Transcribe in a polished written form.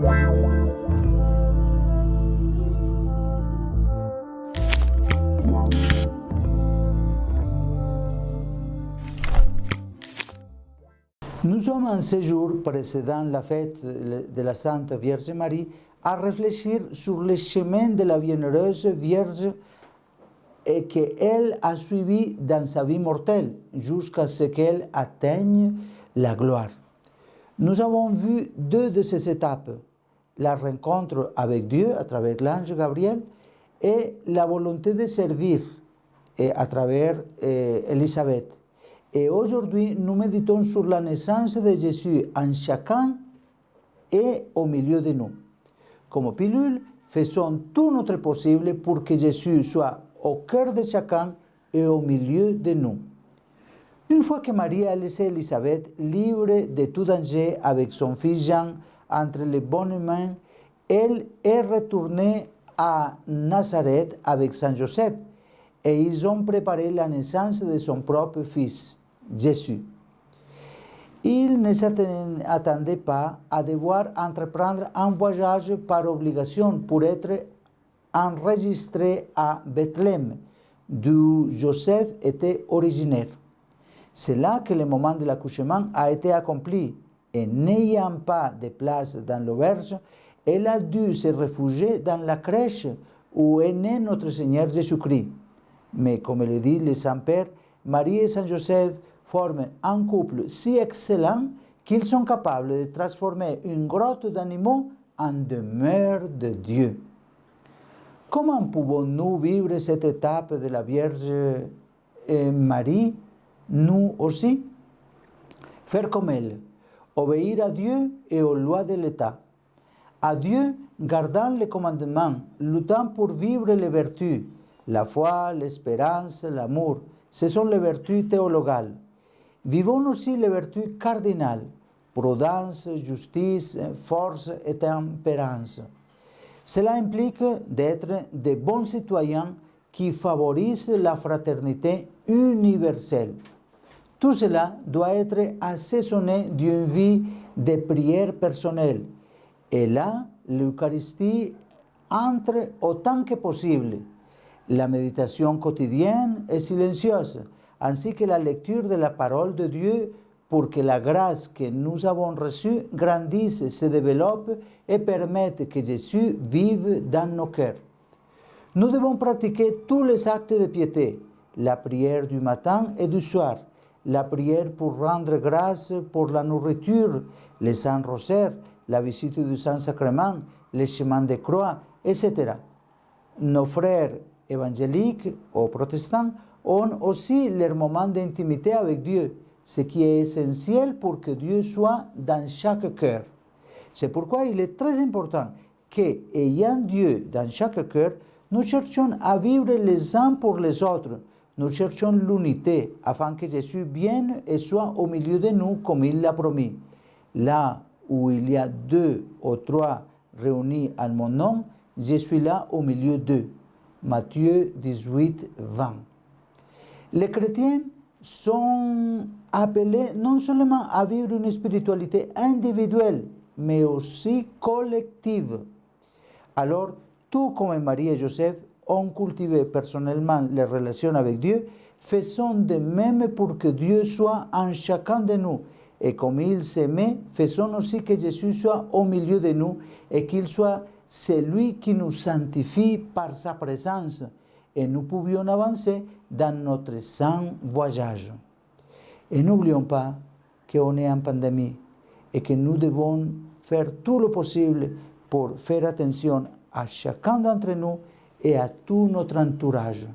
Nous sommes en séjour précédant la fête de la Sainte Vierge Marie à réfléchir sur le chemin de la Bienheureuse Vierge et qu'elle a suivi dans sa vie mortelle jusqu'à ce qu'elle atteigne la gloire. Nous avons vu deux de ces étapes, la rencontre avec Dieu à travers l'ange Gabriel et la volonté de servir à travers Élisabeth. Et aujourd'hui, nous méditons sur la naissance de Jésus en chacun et au milieu de nous. Comme pilule, faisons tout notre possible pour que Jésus soit au cœur de chacun et au milieu de nous. Une fois que Marie a laissé Élisabeth libre de tout danger avec son fils Jean entre les bonnes mains, elle est retournée à Nazareth avec Saint Joseph et ils ont préparé la naissance de son propre fils, Jésus. Il ne s'attendait pas à devoir entreprendre un voyage par obligation pour être enregistré à Bethléem, d'où Joseph était originaire. C'est là que le moment de l'accouchement a été accompli, et n'ayant pas de place dans l'auberge, elle a dû se réfugier dans la crèche où est né notre Seigneur Jésus-Christ. Mais comme le dit le Saint-Père, Marie et Saint Joseph forment un couple si excellent qu'ils sont capables de transformer une grotte d'animaux en demeure de Dieu. Comment pouvons-nous vivre cette étape de la Vierge Marie, nous aussi? Faire comme elle, obéir à Dieu et aux lois de l'État. À Dieu, gardant les commandements, luttant pour vivre les vertus, la foi, l'espérance, l'amour, ce sont les vertus théologales. Vivons aussi les vertus cardinales, prudence, justice, force et tempérance. Cela implique d'être de bons citoyens qui favorisent la fraternité universelle. Tout cela doit être assaisonné d'une vie de prière personnelle. Et là, l'Eucharistie entre autant que possible. La méditation quotidienne et silencieuse, ainsi que la lecture de la parole de Dieu pour que la grâce que nous avons reçue grandisse, se développe et permette que Jésus vive dans nos cœurs. Nous devons pratiquer tous les actes de piété, la prière du matin et du soir, la prière pour rendre grâce pour la nourriture, les saints rosaires, la visite du Saint-Sacrement, les chemins de croix, etc. Nos frères évangéliques ou protestants ont aussi leur moment d'intimité avec Dieu, ce qui est essentiel pour que Dieu soit dans chaque cœur. C'est pourquoi il est très important qu'ayant Dieu dans chaque cœur, nous cherchions à vivre les uns pour les autres. Nous cherchons l'unité afin que Jésus vienne et soit au milieu de nous comme il l'a promis. Là où il y a 2 ou 3 réunis en mon nom, je suis là au milieu d'eux. Matthieu 18, 20. Les chrétiens sont appelés non seulement à vivre une spiritualité individuelle, mais aussi collective. Alors, tout comme Marie et Joseph ont cultivé personnellement les relations avec Dieu, faisons de même pour que Dieu soit en chacun de nous. Et comme il s'aimait, faisons aussi que Jésus soit au milieu de nous et qu'il soit celui qui nous sanctifie par sa présence. Et nous pouvions avancer dans notre saint voyage. Et n'oublions pas qu'on est en pandémie et que nous devons faire tout le possible pour faire attention à chacun d'entre nous et à tout notre entourage.